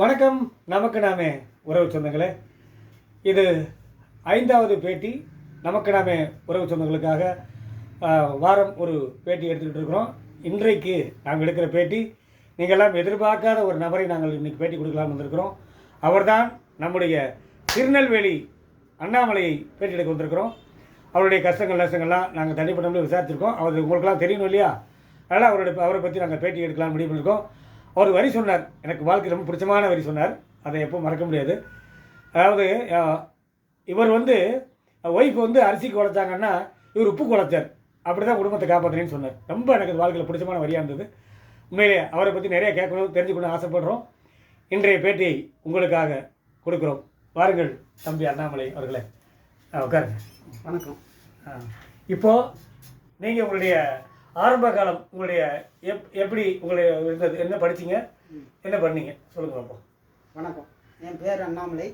வணக்கம். நமக்கு நாமே உறவு சொந்தங்களே, இது 5வது பேட்டி. நமக்கு நாமே உறவு சொந்தங்களுக்காக வாரம் ஒரு பேட்டி எடுத்துக்கிட்டு இருக்கிறோம். இன்றைக்கு நாங்கள் எடுக்கிற பேட்டி நீங்கள்லாம் எதிர்பார்க்காத ஒரு நபரை நாங்கள் இன்றைக்கி பேட்டி கொடுக்கலாம்னு வந்திருக்கிறோம். அவர்தான் நம்முடைய திருநெல்வேலி அண்ணாமலையை பேட்டி எடுக்க வந்திருக்கிறோம். அவருடைய கஷ்டங்கள் நஷ்டங்கள்லாம் நாங்கள் தனிப்பட்ட விசாரிச்சிருக்கோம். அவர் உங்களுக்கெல்லாம் தெரியணும் இல்லையா? அதனால் அவரை பற்றி நாங்கள் பேட்டி எடுக்கலாம் முடிவு பண்ணியிருக்கோம். அவர் வரி சொன்னார், எனக்கு வாழ்க்கை ரொம்ப பிடிச்சமான வரி சொன்னார். அதை எப்போ மறக்க முடியாது. அதாவது இவர் ஒய்ஃப் அரிசிக்கு உழைச்சாங்கன்னா இவர் உப்பு குழைச்சார், அப்படி தான் குடும்பத்தை காப்பாற்றினேன்னு சொன்னார். ரொம்ப எனக்கு வாழ்க்கையில் பிடிச்சமான வரியாக இருந்தது. உண்மையிலே அவரை பற்றி நிறைய கேட்கணும், தெரிஞ்சுக்கணும் ஆசைப்படுறோம். இன்றைய பேட்டியை உங்களுக்காக கொடுக்குறோம். வாருங்கள் தம்பி அண்ணாமலை அவர்களே, உட்காருங்க. வணக்கம். இப்போது நீங்கள் உங்களுடைய ஆரம்ப காலம் உங்களுடைய எப்படி உங்களுடைய இருந்தது, என்ன படிச்சிங்க, என்ன பண்ணீங்க சொல்லுங்கள் பார்ப்போம். வணக்கம். என் பேர் அண்ணாமலை,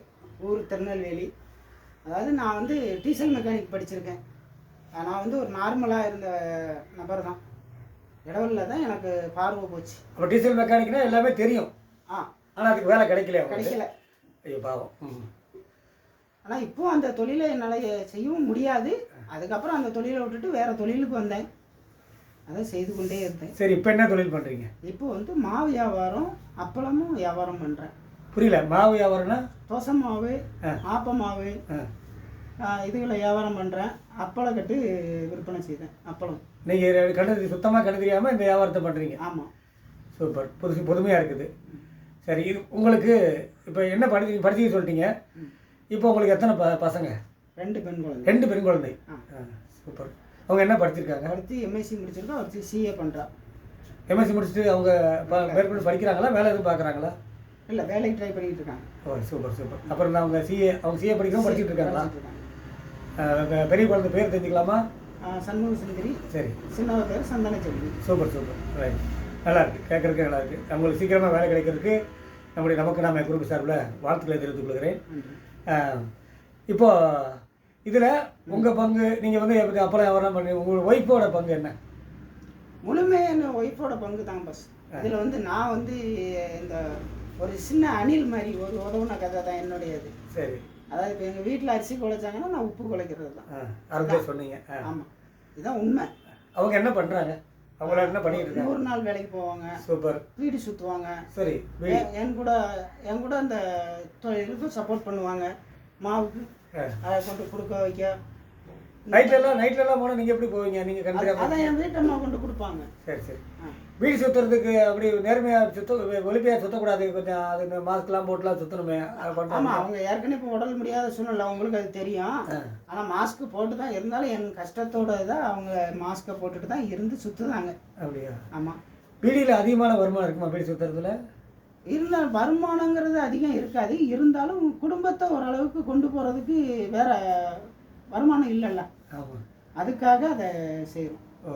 ஊர் திருநெல்வேலி. அதாவது நான் டீசல் மெக்கானிக் படிச்சிருக்கேன். நான் ஒரு நார்மலாக இருந்த நபர் தான். இடவெளியில் தான் எனக்கு பார்வை போச்சு. அப்போ டீசல் மெக்கானிக்னா எல்லாமே தெரியும், ஆனால் அதுக்கு வேலை கிடைக்கல. ஐயோ பாவம். ஆனால் இப்போ அந்த தொழிலை என்னால் செய்யவும் முடியாது. அதுக்கப்புறம் அந்த தொழிலை விட்டுட்டு வேறு தொழிலுக்கு வந்தேன். அதை செய்து கொண்டே இருந்தேன். சரி, இப்போ என்ன தொழில் பண்ணுறீங்க? இப்போ மாவு வியாபாரம், அப்பளமும் வியாபாரம் பண்ணுறேன். புரியல. மாவு வியாபாரம்னா? தோசை மாவு, ஆப்ப மாவு, இதுகளை வியாபாரம் பண்ணுறேன். அப்பளம் கட்டு விற்பனை செய்தேன். அப்பளம் நீங்கள் கண்டு சுத்தமாக கண்டு தெரியாமல் இந்த வியாபாரத்தை பண்ணுறீங்க? ஆமாம். சூப்பர், புதுமையாக இருக்குது. சரி, இது உங்களுக்கு இப்போ என்ன படிச்சு சொல்லிட்டீங்க. இப்போ உங்களுக்கு எத்தனை பசங்க? 2 பெண் குழந்தை. 2 பெண் குழந்தை. சூப்பர். அவங்க என்ன படிச்சிருக்காங்க? அடுத்து எம்எஸ்சி முடிச்சிருக்கா, அடுத்து சிஏ பண்ணுறா. எம்எஸ்சி முடிச்சுட்டு அவங்க மேற்கொண்டு படிக்கிறாங்களா, வேலை எதுவும் பார்க்குறாங்களா? இல்லை, வேலைக்கு ட்ரை பண்ணிகிட்டு இருக்காங்க. ஓ சூப்பர் சூப்பர். அப்புறம் அவங்க சிஏ படிக்கவும் படிச்சுட்டு இருக்காங்களா? பெரிய குழந்தை பேர் தெரிஞ்சுக்கலாமா? சண்முக சுந்தரி. சரி. சின்னவ பேர் சந்தன செல்வி. Super super. ரைட். நல்லா இருக்குது, கேட்குறதுக்கு நல்லா இருக்குது. அவங்களுக்கு சீக்கிரமாக வேலை கிடைக்கிறதுக்கு நமக்கு நாம குரூப் சார்பில் வாழ்த்துக்களை தெரிவித்துக் கொள்கிறேன். இப்போது இதில் உங்கள் பங்கு, நீங்கள் எப்படி அப்பளம் வியாபாரம் பண்ணி உங்கள் ஒய்ஃபோட பங்கு என்ன? முழுமையாக எங்கள் ஒய்ஃபோட பங்கு தான் பஸ். இதில் நான் இந்த ஒரு சின்ன அணில் மாதிரி ஒரு உதவுன கதை தான் என்னுடையது. சரி. அதாவது இப்போ எங்கள் வீட்டில் அரிசி குழைச்சாங்கன்னா நான் உப்பு குழைக்கிறது தான். அறுபது சொன்னீங்க. ஆமாம், இதுதான் உண்மை. அவங்க என்ன பண்ணுறாங்க? அவங்கள என்ன பண்ணிட்டு இருக்காங்க? 100 நாள் வேலைக்கு போவாங்க. சூப்பர். வீடு சுற்றுவாங்க. சரி. என் கூட அந்த தொழிலுக்கு சப்போர்ட் பண்ணுவாங்க. மாவுக்கு அதை கொண்டு கொடுக்க வைக்க. நைட்லலாம் போனால் நீங்கள் எப்படி போவீங்க? நீங்கள் கண்டிப்பாக அதான் என் வீட்டு அம்மா கொண்டு கொடுப்பாங்க. சரி சரி. வீடு சுற்றுறதுக்கு அப்படி நேர்மையாக ஒலிப்பையாக சுற்றக்கூடாது, கொஞ்சம் அது மாஸ்க்லாம் போட்டுலாம் சுற்றணுமே. ஆமாம், அவங்க ஏற்கனவே இப்போ உடல் முடியாத சூழ்நிலை, அவங்களுக்கு அது தெரியும். ஆனால் மாஸ்க் போட்டு தான் இருந்தாலும் என் கஷ்டத்தோட தான் அவங்க மாஸ்க்கை போட்டுட்டு தான் இருந்து சுற்றுதாங்க. அப்படியா? ஆமாம். பீடியில் அதிகமான வருமானம் இருக்குமா பீடி சுற்றுறதுல? இருந்தாலும் வருமானங்கிறது அதிகம் இருக்காது. இருந்தாலும் குடும்பத்தை ஓரளவுக்கு கொண்டு போகிறதுக்கு வேற வருமானம் இல்லைல்ல. ஆமாம், அதுக்காக அதை செய்கிறோம். ஓ,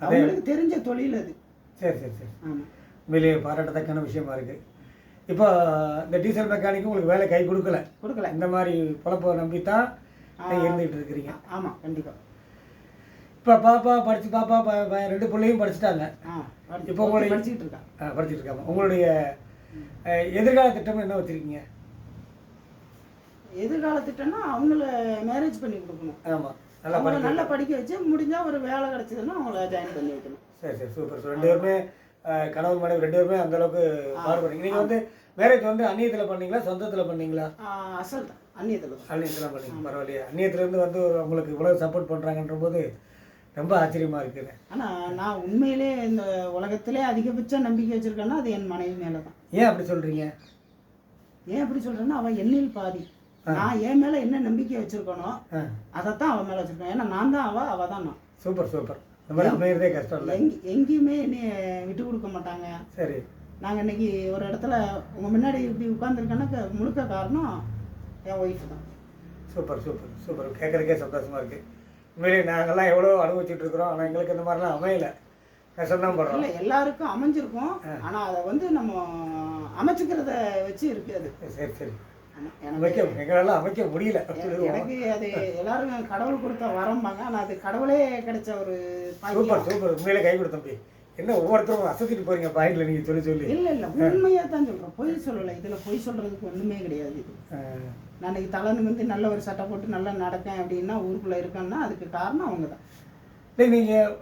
அவங்களுக்கு தெரிஞ்ச தொழில் அது. சரி சரி சரி. ஆமாம், வெளியே பாராட்டத்தக்கான விஷயமா இருக்குது. இப்போ இந்த டீசல் மெக்கானிக்கும் உங்களுக்கு வேலை கை கொடுக்கல. இந்த மாதிரி பொழப்பை நம்பித்தான் இருந்துகிட்டு இருக்கிறீங்க. ஆமாம், கண்டிப்பாக. இப்போ பாப்பா 2 பிள்ளையும் படிச்சுட்டாங்க. இப்போ உங்களுக்கு படிச்சுட்டு இருக்காங்க. உங்களுடைய எதிர்கால திட்டம் என்ன வச்சுருக்கீங்க? எதிர்கால திட்டம்னா அவங்கள மேரேஜ் பண்ணி கொடுக்கணும். ஆமாம், நல்லா படிக்க வச்சு முடிஞ்சால் ஒரு வேலை கிடச்சிதுன்னா அவங்கள ஜாயின் பண்ணி வைக்கணும். சரி சரி, சூப்பர். 2 பேருமே கணவன் மனைவி 2 பேருமே அந்தளவுக்கு பாடுபடுறீங்க. நீங்கள் மேரேஜ் அந்நியத்தில் பண்ணீங்களா, சொந்தத்தில் பண்ணீங்களா? அசல் தான், அந்நியத்தில் பண்ணீங்க. பரவாயில்லையா? அந்நியத்துலேருந்து உங்களுக்கு இவ்வளோ சப்போர்ட் பண்ணுறாங்கன்ற போது ரொம்ப ஆச்சரியமாக இருக்குது. ஆனால் நான் உண்மையிலே இந்த உலகத்திலே அதிகபட்ச நம்பிக்கை வச்சுருக்கேன்னா அது என் மனைவி மேலே தான். ஏன் அப்படி சொல்கிறீங்க? ஏன் அப்படி சொல்கிறேன்னா அவள் எண்ணில் பாதி. நான் என் மேலே என்ன நம்பிக்கை வச்சுருக்கணும் அதைத்தான் அவள் மேலே வச்சுருக்கேன். ஏன்னா நான் தான் அவள் தான் நான். Super super. இந்த மாதிரி அமைகிறதே கஷ்டம் இல்லை. எங்கேயுமே என்னை விட்டு கொடுக்க மாட்டாங்க. சரி. நாங்கள் இன்றைக்கி ஒரு இடத்துல உங்கள் முன்னாடி இப்படி உட்காந்துருக்கேன்னா முழுக்க காரணம் என் ஒய்ஃப் தான். Super super super. கேட்குறதுக்கே சந்தோஷமாக இருக்குது. உண்மையிலே நாங்கள்லாம் எவ்வளோ அனுபவிச்சுட்டு இருக்கிறோம், ஆனால் எங்களுக்கு இந்த மாதிரிலாம் அமையலை, கஷ்டம்தான் படுறோம். இல்லை, எல்லாருக்கும் அமைஞ்சிருக்கும். ஆனால் அதை நம்ம அமைச்சுக்கிறத வச்சு இருக்குது. சரி சரி. எங்களால் அமைக்க முடியல. எனக்கு அது எல்லாரும் கடவுள் கொடுத்த வரம்பாங்க. ஆனால் அது கடவுளே கிடைச்ச ஒரு சூப்பர் சூப்பர். உண்மையிலே கை கொடுத்தம்பி. என்ன ஒவ்வொருத்தரும் அசத்திட்டு போறீங்க பாயிண்ட்ல நீங்கள் சொல்லி இல்லை உண்மையாக தான் சொல்கிறோம், பொய் சொல்லலை. இதில் பொய் சொல்கிறதுக்கு ஒன்றுமே கிடையாது. இது நாளைக்கு தலை நிமிர்ந்து நல்ல ஒரு சட்டை போட்டு நல்லா நடக்கேன் அப்படின்னா ஊருக்குள்ளே இருக்கேன்னா அதுக்கு காரணம் அவங்க தான். இல்லை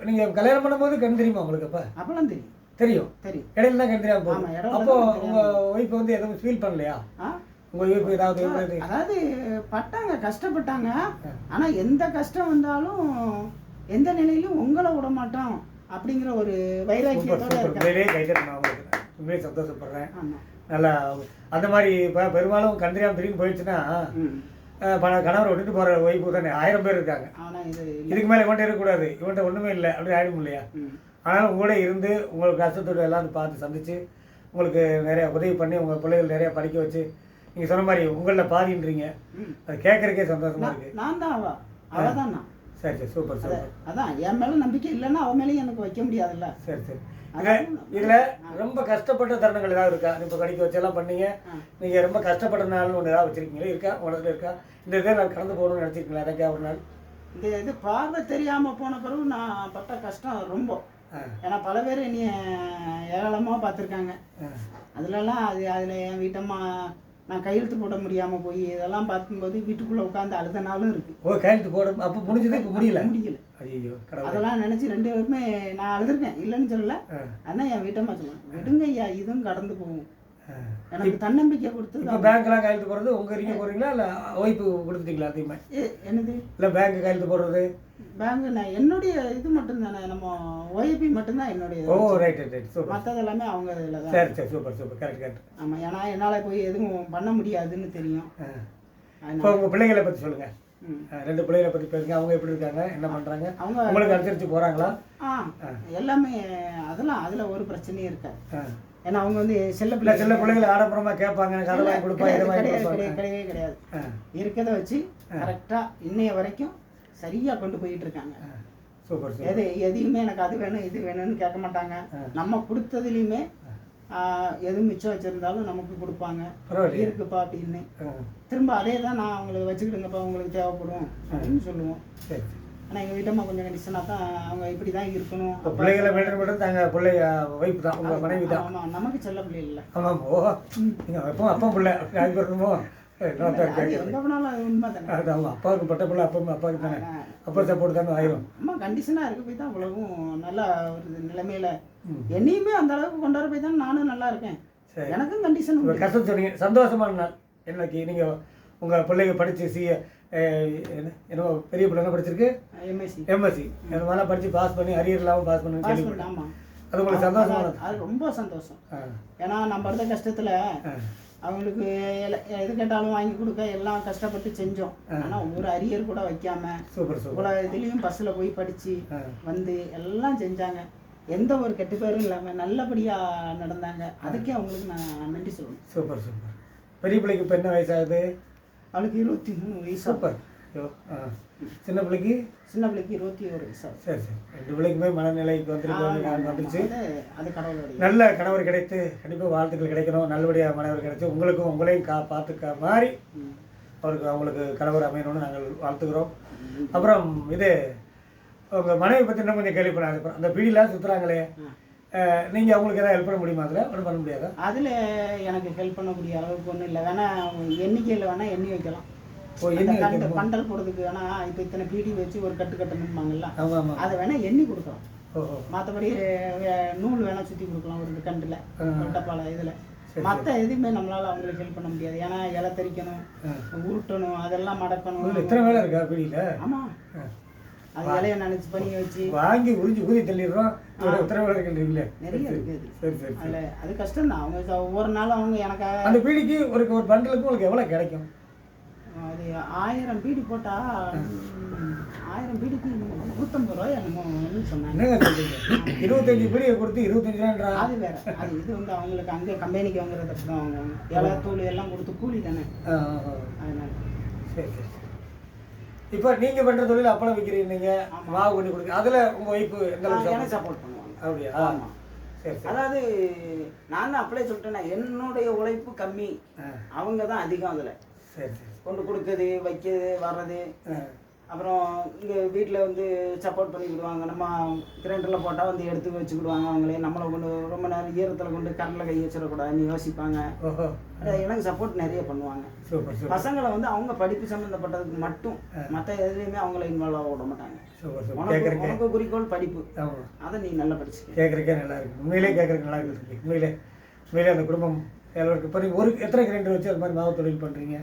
நீங்கள் கல்யாணம் பண்ணும்போது கண் தெரியுமா உங்களுக்கு? அப்போலாம் தெரியும். தெரியும். இடையில தான் கண் தெரியாம ஆமாம், போகும். அப்போ உங்கள் ஒய்ஃப் வந்து எதுவும் ஃபீல் பண்ணலையா? உங்கள் ஒய்ஃப் ஏதாவது அதாவது பட்டாங்க, கஷ்டப்பட்டாங்க. ஆனால் எந்த கஷ்டம் வந்தாலும் எந்த நிலையிலும் உங்களை விட மாட்டோம் அப்படிங்கிற ஒரு வைராக்கியத்தோட உண்மையே சந்தோஷப்படுறேன். நல்லா அந்த மாதிரி இப்போ பெரும்பாலும் கண் தெரியாமல் திடீர்னு போயிடுச்சுன்னா கணவரை விட்டுட்டு போகிற ஒய்ஃபு தானே 1000 பேர் இருக்காங்க. இதுக்கு மேலே இவன்ட்ட இருக்கக்கூடாது, இவன்ட்ட ஒன்றுமே இல்லை அப்படி ஆகிடும் இல்லையா? ஆனாலும் உங்களோட இருந்து உங்களுக்கு கஷ்டத்தோடு எல்லாம் பார்த்து சந்தித்து உங்களுக்கு நிறையா உதவி பண்ணி உங்கள் பிள்ளைகள் நிறையா படிக்க வச்சு நீங்கள் சொன்ன மாதிரி உங்களில் பாதின்றீங்க. அது கேட்குறக்கே சந்தோஷமாக இருக்குது. நான் தான் அவதான் நான். சரி சூப்பர் சூப்பர். அதான் என் மேலே நம்பிக்கை இல்லைன்னா அவன் மேலேயும் எனக்கு வைக்க முடியாதுல்ல. சரி இதில் ரொம்ப கஷ்டப்பட்ட தருணங்கள் ஏதாவது இருக்கா? இப்போ படிக்க வச்செல்லாம் பண்ணீங்க, நீங்கள் ரொம்ப கஷ்டப்பட்ட நாள்னு ஒன்று ஏதாவது வச்சுருக்கீங்களா? இருக்கா உலகத்தில் இருக்கா? இந்த இதை நான் கடந்து போகணும்னு நினச்சிருக்கீங்களா? எனக்கே ஒரு நாள் இந்த இது பார்வை தெரியாமல் போன பிறகு நான் பட்ட கஷ்டம் ரொம்ப. ஏன்னா பல பேர் என்னைய ஏராளமாக பார்த்துருக்காங்க. அதுலலாம் அதில் என் வீட்டம்மா நான் கையெழுத்து போட முடியாமல் போய் இதெல்லாம் பார்க்கும்போது வீட்டுக்குள்ளே உட்காந்து அழுத நாளும் இருக்குது. கையெழுத்து போட அப்போ முடிஞ்சது, இப்போ முடியல. ஐயோ, அதெல்லாம் நினச்சி 2 பேருமே நான் அழுதுருக்கேன், இல்லைன்னு சொல்லல. ஆனால் என் வீட்டம்மா சொல்லுவேன், விடுங்க ஐயா, இதுவும் கடந்து போகும். எனக்கு தன்னம்பிக்கை கொடுத்து. பேங்க்லாம் கையெழுத்து போடுறது உங்கள் இருக்க போகிறீங்களா இல்லை ஒய்ஃபு கொடுத்துட்டீங்களா? அதிகமா என்னது இல்லை பேங்க் கையெழுத்து போடுறது? பேங்க் நான் என்னுடைய இது மட்டும்தானே, நம்ம ஓஏபி மட்டும்தான் என்னுடைய. ஓ ரைட் சூப்பர். மற்றது எல்லாமே அவங்க இதில் தான். சரி சூப்பர் கரெக்ட். ஆமாம், ஏன்னா என்னால் போய் எதுவும் பண்ண முடியாதுன்னு தெரியும். இப்போ உங்கள் பிள்ளைகளை பற்றி சொல்லுங்கள். 2 பிள்ளைகளை பற்றி பேசுங்க. அவங்க எப்படி இருக்காங்க, என்ன பண்ணுறாங்க? அவங்க உங்களுக்கு அனுசரித்து போகிறாங்களா? எல்லாமே அதெல்லாம் அதில் ஒரு பிரச்சனையும் இருக்காது. ஏன்னா அவங்க வந்து செல்ல பிள்ளைகளை ஆடம்பரமாக கேட்பாங்க, கதை வாங்கி கொடுப்பாங்க. கிடையாது. இருக்கிறத வச்சு கரெக்டாக இன்னைய வரைக்கும் சரியாக கொண்டு போயிட்டு இருக்காங்க. சூப்பர். எதையுமே எனக்கு அது வேணும் இது வேணும்னு கேட்க மாட்டாங்க. நம்ம கொடுத்ததுலையுமே எது மிச்சம் வச்சுருந்தாலும் நமக்கு கொடுப்பாங்க. இருக்குப்பா அப்படின்னு திரும்ப அதே தான் நான் அவங்களுக்கு வச்சுக்கிடுங்கப்பா, உங்களுக்கு தேவைப்படும் அப்படின்னு சொல்லுவோம். ஆனால் எங்கள் வீட்டம்மா கொஞ்சம் கண்டிஷனாக தான் அவங்க இப்படி தான் இருக்கணும். பிள்ளைகளை மெயின்டைன் பண்ணுறது நாங்கள் பிள்ளை ஒய்ஃப் தான், உங்கள் மனைவி தான். ஆமாம், நமக்கு செல்ல பிள்ளை இல்லை. ஆமாம். ஓ, நீங்கள் எப்போ அப்பா பிள்ளை அது வரணுமோ? அப்பாவுக்கு பட்ட பிள்ளை அப்பாவுக்கு தானே, அப்பா சப்போர்ட் தானே ஆயிரும். அம்மா கண்டிஷனாக இருக்க போய் தான் உலகம் நல்லா ஒரு நிலைமையில என்னையுமே அந்த அளவுக்கு கொண்டாட போய் தான் நானும் நல்லா இருக்கேன். எனக்கும் கண்டிஷன். கஷ்டம் சொன்னீங்க, சந்தோஷமான நாள் என்னைக்கு நீங்கள் உங்கள் பிள்ளைங்க படித்து என்ன பெரிய பிள்ளை என்ன படிச்சிருக்கு? எம்எஸ்சி அந்த மாதிரிலாம் படித்து பாஸ் பண்ணி அரியர் இல்லாமல் பாஸ் பண்ணி. ஆமாம், அது உங்களுக்கு சந்தோஷமான? அது ரொம்ப சந்தோஷம். ஏன்னா நம்ம இருந்த கஷ்டத்தில் அவங்களுக்கு எது கேட்டாலும் வாங்கி கொடுக்க எல்லாம் கஷ்டப்பட்டு செஞ்சோம். ஆனால் ஒரு அரியர் கூட வைக்காம இவ்வளோ இதுலேயும் பஸ்ஸில் போய் படித்து வந்து எல்லாம் செஞ்சாங்க. எந்த ஒரு கெட்ட பேரும் இல்லாமல் நல்லபடியாக நடந்தாங்க. அதுக்கே அவங்களுக்கு நான் நன்றி சொல்லணும். சூப்பர். பெரிய பிள்ளைக்கு இப்போ என்ன வயசாகுது? அவளுக்கு 23 வயசு. சூப்பர். சின்ன பிள்ளைக்கு 21 வயசு. சரி 2 பிள்ளைக்குமே மனநிலைக்கு வந்துருச்சு. அது கடவுளுடைய நல்ல கணவர் கிடைத்து கண்டிப்பாக வாழ்த்துக்கள் கிடைக்கணும். நல்லபடியாக மனைவர் கிடைச்சி உங்களுக்கும் உங்களையும் பார்த்துக்க மாதிரி அவங்களுக்கு கணவர் அமையணும்னு நாங்கள் வாழ்த்துக்கிறோம். அப்புறம் இது உங்கள் மனைவி பற்றி இன்னும் கொஞ்சம் கேள்விப்படாது. அந்த பீடிலாம் சுற்றுறாங்களே, நீங்கள் அவங்களுக்கு எதாவது ஹெல்ப் பண்ண முடியுமா? அதில் ஒன்றும் பண்ண முடியாதா? அதில் எனக்கு ஹெல்ப் பண்ணக்கூடிய அளவுக்கு ஒன்றும் இல்லை. வேணால் எண்ணிக்கையில் வேணால் எண்ணி வைக்கலாம். பண்டல் போடுறதுக்கு வேணால் இப்போ இத்தனை பீடி வச்சு ஒரு கட்டு கட்டணும்பாங்கல்ல, அதை வேணால் எண்ணி கொடுக்கலாம். மற்றபடி நூல் வேணால் சுற்றி கொடுக்கலாம் ஒரு கண்டில் டப்பால இதில். மற்ற எதுவுமே நம்மளால் அவங்களுக்கு ஹெல்ப் பண்ண முடியாது. ஏன்னா இலை தெரிக்கணும், உருட்டணும், அதெல்லாம் மடக்கணும். எத்தனை வேலை இருக்கா பீடியில்? ஆமாம், அது இலையை நினச்சி பண்ணி வச்சு வாங்கி உறிஞ்சி ஊதி தள்ளிடுறோம். நிறைய இருக்குது அதில். அது கஷ்டம் தான். அவங்க ஒவ்வொரு நாளும் அவங்க எனக்காக அந்த பீடிக்கு ஒரு பண்டலுக்கு உங்களுக்கு எவ்வளோ கிடைக்கும்? அது 1000 பீடி போட்டால் 1000 பீடிக்கு 150 ரூபாய் என்னமோ சொன்னாங்க. 25 பீடியை கொடுத்து 25 ரூபான்றா? அது வேற. அது இது வந்து அவங்களுக்கு அங்கே கம்பெனிக்கு வாங்குறத தான் அவங்க இலை தூள் எல்லாம் கொடுத்து கூலி தானே. அதனால சரி. இப்போ நீங்கள் பண்ணுற தொழில் அப்பளம் விற்கிறீங்க, மாவு பண்ணி கொடுக்குறீங்க. அதில் உங்கள் ஒய்ஃபு எந்த அளவுக்கு சப்போர்ட் பண்ணுவாங்க? அப்படியா? ஆமாம். சரி. அதாவது நான் அப்படியே சொல்லிட்டேன்னா என்னுடைய உழைப்பு கம்மி, அவங்க தான் அதிகம். அதில் சரி கொண்டு கொடுக்குறது வைக்கிறது வர்றது அப்புறம் இங்கே வீட்டில் வந்து சப்போர்ட் பண்ணி விடுவாங்க. நம்ம கிரைண்டரில் போட்டால் வந்து எடுத்து வச்சுக்கிடுவாங்க. அவங்களே நம்மளை கொண்டு ரொம்ப நேரம் ஈரத்தில் கொண்டு கரண்டில் கை வச்சிடக்கூடாதுன்னு யோசிப்பாங்க. ஓஹோ. எனக்கு சப்போர்ட் நிறைய பண்ணுவாங்க. Super super. பசங்களை வந்து அவங்க படிப்பு சம்மந்தப்பட்டதுக்கு மட்டும், மற்ற எதுலேயுமே அவங்கள இன்வால்வ் ஆக விட மாட்டாங்க. Super super. உனக்கு குறிக்கோள் படிப்பு, ஆமாம், அதை நீ நல்லா படிச்சு. கேட்குறக்கே நல்லா இருக்கு. உண்மையிலே கேட்குறக்கு நல்லா இருக்குது. உண்மையிலே அந்த குடும்பம் எல்லோருக்கும் இப்போ நீங்கள் எத்தனை கிரைண்டர் வச்சு அது மாதிரி மாவு தொழில் பண்ணுறீங்க?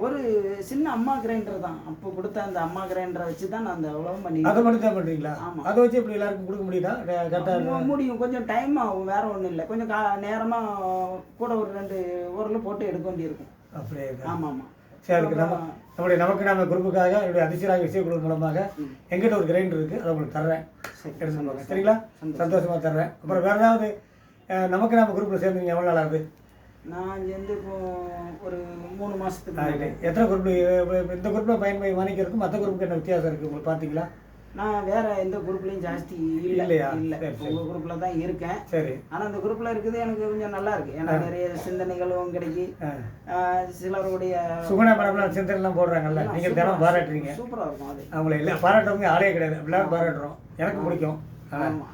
ஒரு சின்ன அம்மா கிரைண்டர் தான். அப்போ கொடுத்த அந்த அம்மா கிரைண்டரை வச்சு தான் நான் அந்த எவ்வளவும் பண்ணி. அதை மட்டும் தான் பண்ணுறீங்களா? ஆமாம். அதை வச்சு எப்படி எல்லாருக்கும் கொடுக்க முடியுதா? கரெக்டாக முடியும். கொஞ்சம் டைம் ஆகும், வேற ஒன்றும் இல்லை. கொஞ்சம் நேரமாக கூட ஒரு 2 உரல் போட்டு எடுக்க வேண்டியிருக்கும். அப்படியே. ஆமாம் ஆமாம். சரி, அதுக்கு நமக்கு நம்ம குரூப்புக்காக என்னுடைய அதிசயராக விஷயக்குழு மூலமாக எங்கிட்ட ஒரு கிரைண்டர் இருக்குது, அதை உங்களுக்கு தர்றேன். எடுத்துக்கோங்க, சரிங்களா? சந்தோஷமாக தர்றேன். அப்புறம் வேறு ஏதாவது நமக்கு நம்ம குரூப்பில் சேர்ந்துங்க எவ்வளோ நாள் ஆகுது? நான் சேர்ந்து இப்போ ஒரு 3 மாதத்துக்கு. எத்தனை குரூப் இந்த குரூப்பில் பயன்படுத்தி வாங்கிக்கிறதுக்கும் மற்ற குரூப்புக்கு என்ன வித்தியாசம் இருக்குது உங்களுக்கு பார்த்தீங்களா? நான் வேற எந்த குரூப்லையும் ஜாஸ்தி இல்லையா? இல்லை, உங்கள் குரூப்பில் தான் இருக்கேன். சரி. ஆனால் அந்த குரூப்பில் இருக்குது எனக்கு கொஞ்சம் நல்லா இருக்கு. ஏன்னா நிறைய சிந்தனைகளும் கிடைக்கி. சிலருடைய சுகுணா மேடம் சிந்தனைலாம் போடுறாங்கல்ல, நீங்கள் தினம் பாராட்டுறீங்க. சூப்பராக இருக்கும். அது அவங்கள இல்லை பாராட்டுறவங்க ஆளே கிடையாது, எல்லாரும் பாராட்டுறோம். எனக்கு பிடிக்கும்.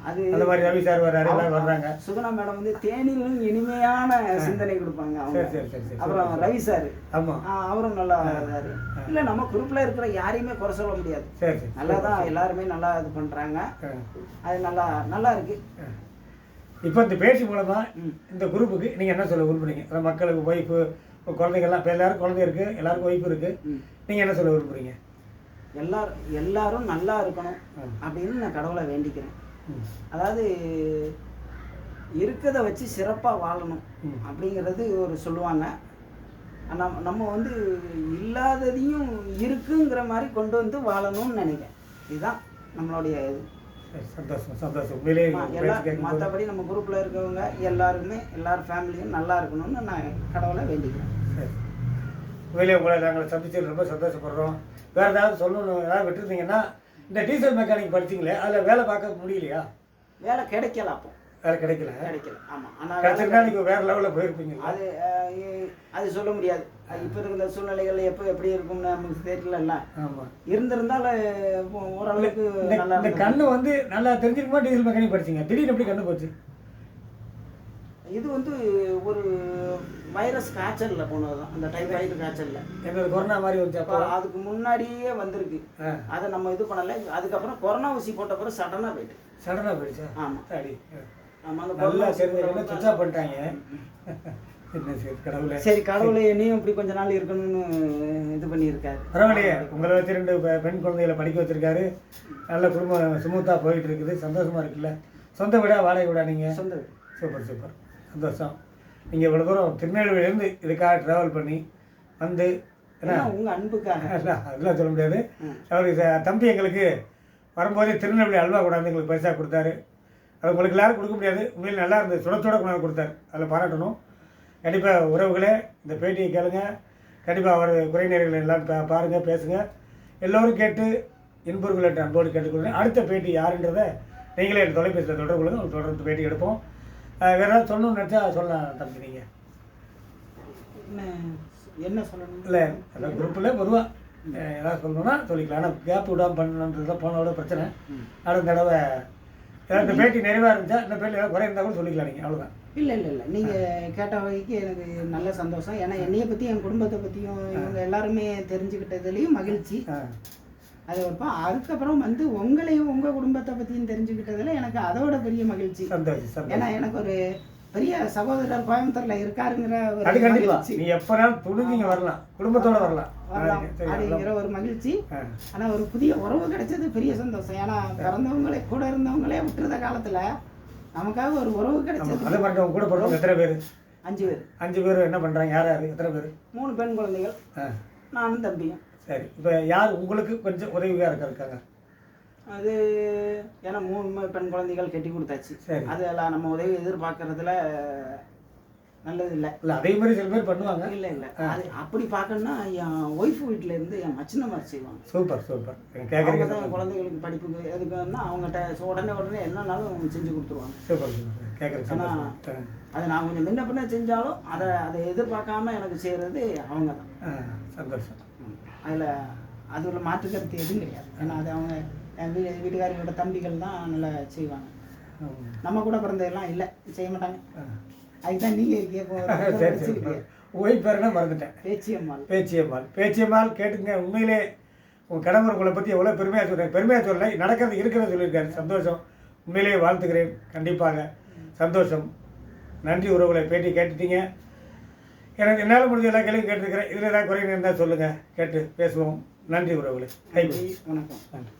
அது அந்த மாதிரி ரவி சார் வர்றாரு, எல்லாரும் வர்றாங்க. சுகுணா மேடம் வந்து தேனிலும் இனிமையான சிந்தனை கொடுப்பாங்க. அப்புறம் ரவி சார், ஆமாம், அவரும் நல்லா இருந்தாரு. இல்லை, நம்ம குரூப்ல இருக்கிற யாரையுமே குறை சொல்ல முடியாது. சரி, நல்லா தான் எல்லாருமே நல்லா இது பண்றாங்க. அது நல்லா இருக்கு. இப்போ இந்த பேச்சு மூலமா இந்த குரூப்புக்கு நீங்க என்ன சொல்ல விரும்புறீங்க? மக்களுக்கு ஒய்ஃபு, குழந்தைகள்லாம், இப்போ எல்லாரும் குழந்தை இருக்கு, எல்லாருக்கும் ஒய்ஃபு இருக்கு, நீங்க என்ன சொல்ல விரும்புறீங்க? எல்லாரும் நல்லா இருக்கணும் அப்படின்னு நான் கடவுளை வேண்டிக்கிறேன். அதாவது இருக்கிறத வச்சு சிறப்பாக வாழணும் அப்படிங்கிறது ஒரு சொல்லுவாங்க. நம்ம வந்து இல்லாததையும் இருக்குங்கிற மாதிரி கொண்டு வந்து வாழணும்னு நினைக்கிறேன். இதுதான் நம்மளுடைய இது. சந்தோஷம். மற்றபடி நம்ம குரூப்பில் இருக்கவங்க எல்லாருக்குமே, எல்லார் ஃபேமிலியும் நல்லா இருக்கணும்னு நான் கடவுளை வேண்டிக்கிறேன். உண்மையிலே உங்களை நாங்கள் சந்திச்சு ரொம்ப சந்தோஷப்படுறோம். வேறு ஏதாவது சொல்லணும், ஏதாவது விட்டுருந்தீங்கன்னா, இந்த டீசல் மெக்கானிக் படிச்சிங்களே, அதில் வேலை பார்க்க முடியலையா? வேலை கிடைக்கல. அப்போ வேலை கிடைக்கல. ஆமாம். ஆனால் கிடைச்சிருந்தா நீங்கள் வேறு லெவலில் போயிருப்பீங்க. அது சொல்ல முடியாது. இப்போ இருக்கிற சூழ்நிலைகள் எப்படி இருக்கும்னு நமக்கு தெரியல. ஆமாம், இருந்திருந்தாலும் ஓரளவுக்கு நல்லா. இந்த கண்ணு வந்து நல்லா தெரிஞ்சிருக்குமா? டீசல் மெக்கானிக் படிச்சிங்க, திடீர்னு எப்படி கண்ணு போச்சு? இது வந்து ஒரு வைரஸ் காய்ச்சல்ல போனதுதான். அந்த டைபாய்டு காய்ச்சல்ல எங்களுக்கு கொரோனா மாதிரி வந்துச்சு. அப்போ அதுக்கு முன்னாடியே வந்திருக்கு. அதை நம்ம இது பண்ணலை. அதுக்கப்புறம் கொரோனா ஊசி போட்ட பிறகு சடனாக போயிடுச்சு. ஆமாம். சரி. ஆமாம். அந்த நல்லா தெரிஞ்சவங்க சுவிட்ச் ஆஃப் பண்ணிட்டாங்க. என்ன கடவுளே. சரி, கடவுளை என்னையும் இப்படி கொஞ்ச நாள் இருக்கணும்னு இது பண்ணியிருக்காரு. பரவாயில்லையே, உங்களை வச்சு 2 பெண் குழந்தைகளை படிக்க வச்சிருக்காரு. நல்ல குடும்பம் சுமூத்தாக போயிட்டு இருக்குது. சந்தோஷமா இருக்குல்ல? சொந்த வீடா வாடகை வீடா நீங்கள்? சொந்த வீடு. சூப்பர். சந்தோஷம். நீங்கள் இவ்வளோ தூரம் திருநெல்வேலியிலேருந்து இதுக்காக ட்ராவல் பண்ணி வந்து, ஏன்னா உங்கள் அன்புக்காக அதெல்லாம் சொல்ல முடியாது. அவருக்கு தம்பி எங்களுக்கு வரும்போதே திருநெல்வேலி அல்வா கொண்டாந்து எங்களுக்கு பரிசாக கொடுத்தாரு. அது உங்களுக்கு எல்லாரும் கொடுக்க முடியாது. உண்மையில் நல்லா இருந்தது, சுட கொண்டாந்து கொடுத்தாரு. அதில் பாராட்டணும். கண்டிப்பாக உறவுகளே, இந்த பேட்டியை கேளுங்க. கண்டிப்பாக அவர் குறைநேர்கள் எல்லாம் பாருங்கள், பேசுங்க. எல்லோரும் கேட்டு இன்புறுகள் என்று அன்போடு கேட்டுக்கொள்கிறேன். அடுத்த பேட்டி யாருன்றதை நீங்களே என் தொலைபேசியில் தொடர்பு கொள்ளுங்க. உங்களுக்கு தொடர்ந்து பேட்டி எடுப்போம். வேறு ஏதாவது சொல்லணும்னு நினச்சா சொல்லலாம் தம்பி. நீங்கள் என்ன சொல்லணும்? இல்லை, அந்த குரூப்பில் பொதுவாக ஏதாவது சொல்லணும்னா சொல்லிக்கலாம். ஆனால் கேப் விடாமல் பண்ணணுன்றது தான் போனோட பிரச்சனை. அடுத்த தடவை ஏதாவது இந்த பேட்டி நிறைவாக இருந்துச்சா, இந்த பேட்டி ஏதாவது குறை இருந்தால் கூட சொல்லிக்கலாம் நீங்கள். அவ்வளோதான். இல்லை நீங்கள் கேட்ட வகைக்கு எனக்கு நல்ல சந்தோஷம். ஏன்னா என்னையை பற்றி, என் குடும்பத்தை பற்றியும் இவங்க எல்லாருமே தெரிஞ்சுக்கிட்டதுலேயும் மகிழ்ச்சி. அது அதுக்கப்புறம் வந்து உங்களையும் உங்கள் குடும்பத்தை பற்றியும் தெரிஞ்சுக்கிட்டதில் எனக்கு அதோட பெரிய மகிழ்ச்சி. ஏன்னா எனக்கு ஒரு பெரிய சகோதரர் கோயம்புத்தூரில் இருக்காருங்கிற ஒரு மகிழ்ச்சி. நீ எப்போனாலும் துணிஞ்சிங்க வரலாம், குடும்பத்தோடு வரலாம் அப்படிங்கிற ஒரு மகிழ்ச்சி. ஆனால் ஒரு புதிய உறவு கிடைச்சது பெரிய சந்தோஷம். ஏன்னா பிறந்தவங்களே, கூட இருந்தவங்களே விட்டுருந்த காலத்தில் நமக்காக ஒரு உறவு கிடைச்சது. அதை பண்ணுறவங்க கூட பிறந்தவங்க எத்தனை பேர்? 5 பேர். 5 பேர் என்ன பண்ணுறாங்க? யார் எத்தனை பேர்? 3 பெண் குழந்தைகள், நானும் தம்பியும். சரி. இப்போ யார் உங்களுக்கு கொஞ்சம் உதவியாக இருக்காங்க? அது ஏன்னா 3 பெண் குழந்தைகள் கட்டி கொடுத்தாச்சு. அதெல்லாம் நம்ம உதவி எதிர்பார்க்கறதுல நல்லது இல்லை. அதே மாதிரி சில பேர் பண்ணுவாங்க. இல்லை அது அப்படி பார்க்கணும்னா என் ஒய்ஃப் வீட்டில் இருந்து என் மச்சினமார் செய்வாங்க. சூப்பர். கேட்குறீங்க தான் குழந்தைகளுக்கு படிப்புக்கு எதுக்குன்னா அவங்ககிட்ட உடனே என்னன்னாலும் செஞ்சு கொடுத்துருவாங்க. சூப்பர். கேட்குறேன். ஆனால் அதை நான் கொஞ்சம் முன்ன பின்ன செஞ்சாலும் அதை எதிர்பார்க்காம எனக்கு செய்கிறது அவங்க தான். சந்தோஷம். அதில் அது ஒரு மாற்று கருத்து எதுவும் கிடையாது. ஏன்னா அது அவங்க என் வீட்டுக்காரங்களோட தம்பிகள் தான் நல்லா செய்வாங்க. நம்ம கூட பிறந்ததெல்லாம் இல்லை, செய்ய மாட்டாங்க. அதுதான் நீங்கள் இருக்கீங்க. ஓய் பேருன்னா மறந்துட்டேன். பேச்சியம்மாள். பேச்சியம்மாள். பேச்சியம்மாள் கேட்டுங்க. உண்மையிலே உங்கள் கணவர் உங்களை பற்றி எவ்வளோ பெருமையாக சொல்கிறேன். பெருமையாக சொல்லலை, நடக்கிறது இருக்கிறத சொல்லியிருக்காரு. சந்தோஷம். உண்மையிலேயே வாழ்த்துக்கிறேன். கண்டிப்பாக சந்தோஷம். நன்றி உறவுகளை. பேட்டி கேட்டுட்டீங்க. எனக்கு என்னால் முடிஞ்ச எல்லா கேள்வியும் கேட்டுருக்கிறேன். இதில் ஏதாவது குறைகள் இருந்தால் சொல்லுங்கள், கேட்டு பேசுவோம். நன்றி உறவுகளை. வணக்கம். நன்றி.